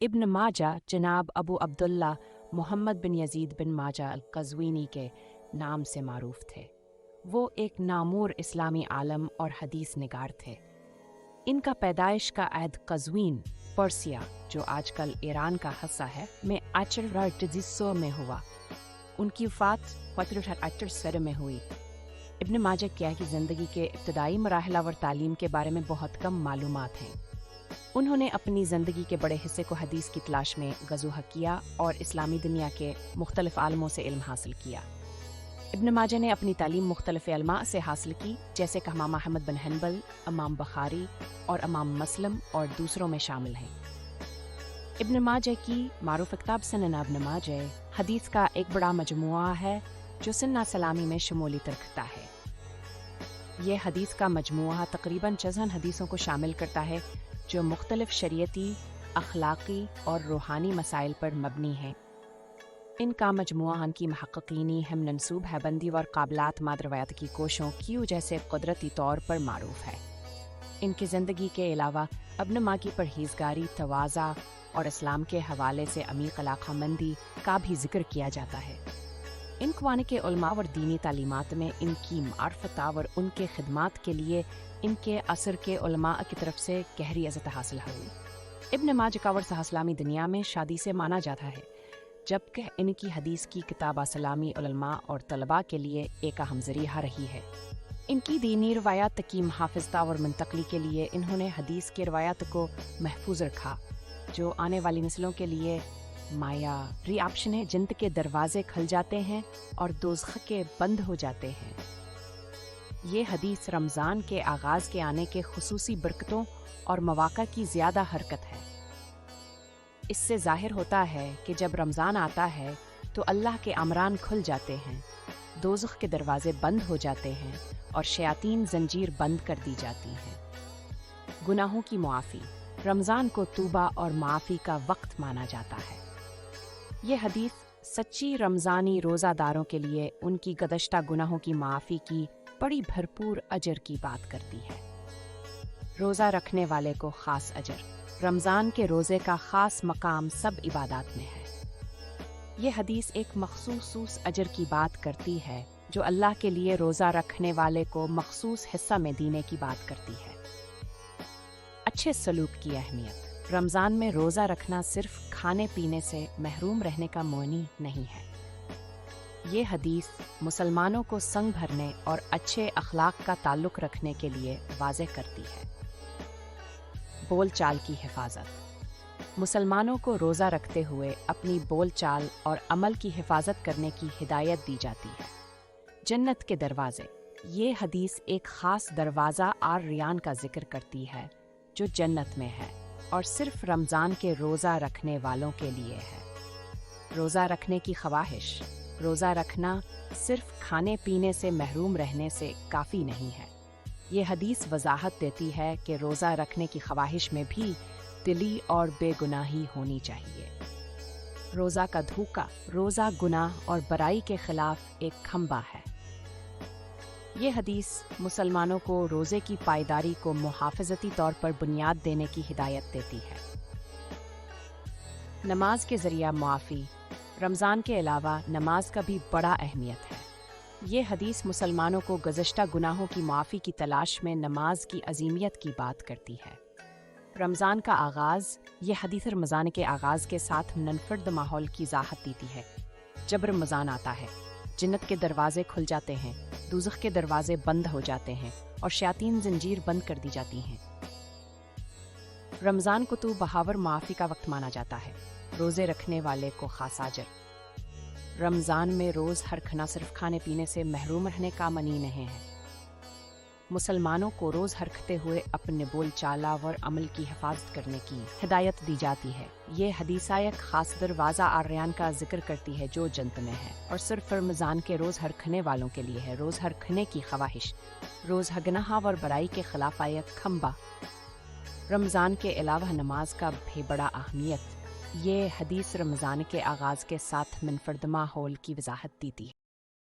इब्न माजा जनाब अबू अब्दुल्ला मोहम्मद बिन यजीद बिन माजा अल-कज़वीनी के नाम से मारूफ थे। वो एक नामूर इस्लामी आलम और हदीस निगार थे। इनका पैदाइश का अहद कज़वीन, पर्सिया जो आजकल ईरान का हिस्सा है, में अचरटिजिस्सो में हुआ। उनकी वफ़ात 1878 में हुई। इब्न माजा क्या की ज़िंदगी के इब्तदाई मराहल और तालीम के बारे में बहुत कम मालूमात हैं। उन्होंने अपनी ज़िंदगी के बड़े हिस्से को हदीस की तलाश में गज़ुह किया और इस्लामी दुनिया के मुख्तलिफ़ आलमों से इल्म हासिल किया। इब्न माजा ने अपनी तालीम मुख्तलिफ़ उलमा से हासिल की, जैसे कि इमाम अहमद बिन हनबल, इमाम बुखारी और इमाम मुस्लिम और दूसरों में शामिल हैं। इब्न माजा की मारूफ किताब सुनन इब्न माजा हदीस का एक बड़ा मजमुआ है जो सुन्ना सलामी में शमूलियत रखता है। ये हदीस का मजमुआ तकरीबन 60 हदीसों को शामिल करता है जो मुख्तलिफ शरीयती, अखलाकी और रूहानी मसाइल पर मबनी हैं। इनका मजमुआ इनकी महक़क़ीनी, हम मनसूब हैबंदी और काबिलात माद रवायत की कोशों की जैसे कुदरती तौर पर मारूफ है। इनकी ज़िंदगी के अलावा इब्न माजा की परहेज़गारी, तवाज़ा और इस्लाम के हवाले से अमीक़ अलाक़ामंदी का भी जिक्र किया जाता है। इन क़वाने के उलमा और दीनी तालीमात में इनकी मार्फत और उनके खिदमात के लिए इनके असर के उलमा की तरफ से गहरी इज़्ज़त हासिल हुई। इब्न माजा का वर्सा इस्लामी दुनिया में शादी से माना जाता है, जबकि इनकी हदीस की किताब इस्लामी उलमा और तलबा के लिए एक अहम ज़रिया रही है। इनकी दीनी रवायात की मुहाफ़िज़त और मुंतक़ली के लिए इन्होंने हदीस की रवायात को महफूज रखा, जो आने वाली नस्लों के लिए माया रिएप्शन है, जिन्नत के दरवाजे खुल जाते हैं और दोज़ख के बंद हो जाते हैं। ये हदीस रमज़ान के आगाज़ के आने के खुसूसी बरकतों और मौक़ा की ज़्यादा हरकत है। इससे ज़ाहिर होता है कि जब रमज़ान आता है तो अल्लाह के अमरान खुल जाते हैं, दोज़ख के दरवाजे बंद हो जाते हैं और शयातीन जंजीर बंद कर दी जाती हैं। गुनाहों की मुआफ़ी, रमज़ान को तूबा और माफ़ी का वक्त माना जाता है। ये हदीस सच्ची रमज़ानी रोज़ादारों के लिए उनकी गुज़श्ता गुनाहों की माफ़ी की बड़ी भरपूर अजर की बात करती है। रोज़ा रखने वाले को ख़ास अजर, रमज़ान के रोज़े का ख़ास मकाम सब इबादत में है। ये हदीस एक मखसूस अजर की बात करती है जो अल्लाह के लिए रोज़ा रखने वाले को मखसूस हिस्सा में देने की बात करती है। अच्छे सलूक की अहमियत, रमज़ान में रोज़ा रखना सिर्फ खाने पीने से महरूम रहने का मौनी नहीं है। ये हदीस मुसलमानों को संग भरने और अच्छे अखलाक का ताल्लुक़ रखने के लिए वाज़ेह करती है। बोल चाल की हिफाजत, मुसलमानों को रोज़ा रखते हुए अपनी बोल चाल और अमल की हिफाजत करने की हिदायत दी जाती है। जन्नत के दरवाज़े, ये हदीस एक ख़ास दरवाज़ा आर रियान का जिक्र करती है जो जन्नत में है और सिर्फ रमज़ान के रोज़ा रखने वालों के लिए है। रोज़ा रखने की ख्वाहिश, रोज़ा रखना सिर्फ खाने पीने से महरूम रहने से काफ़ी नहीं है। ये हदीस वजाहत देती है कि रोज़ा रखने की ख्वाहिश में भी दिली और बेगुनाही होनी चाहिए। रोज़ा का धोखा, रोज़ा गुनाह और बुराई के खिलाफ एक खंबा है। ये हदीस मुसलमानों को रोज़े की पायदारी को मुहाफ़िज़ती तौर पर बुनियाद देने की हिदायत देती है। नमाज के ज़रिया मुआफ़ी, रमज़ान के अलावा नमाज का भी बड़ा अहमियत है। ये हदीस मुसलमानों को गुज़श्ता गुनाहों की मुआफ़ी की तलाश में नमाज की अज़ीमियत की बात करती है। रमज़ान का आगाज़, ये हदीस रमज़ान के आगाज़ के साथ मुनफ़रद माहौल की वज़ाहत देती है। जब रमज़ान आता है, जन्नत के दरवाजे खुल जाते हैं, दोज़ख के दरवाजे बंद हो जाते हैं और शयातीन जंजीर बंद कर दी जाती हैं। रमज़ान को तो बहावर माफ़ी का वक्त माना जाता है। रोज़े रखने वाले को खास अजर, रमज़ान में रोज़ हरखना सिर्फ खाने पीने से महरूम रहने का मनी नहीं है। मुसलमानों को रोज़ हरखते हुए अपने बोल चाला और अमल की हिफाजत करने की हिदायत दी जाती है। ये हदीसा एक ख़ास दरवाज़ा आर्यान का जिक्र करती है जो जन्नत में है और सिर्फ रमज़ान के रोज़ हरखने वालों के लिए है। रोज़ हरखने की ख्वाहिश, रोज़ गुनाह और बुराई के खिलाफ एक खंबा, रमज़ान के अलावा नमाज का भी बड़ा अहमियत। ये हदीस रमज़ान के आगाज़ के साथ मुनफ़रद माहौल की वज़ाहत देती है।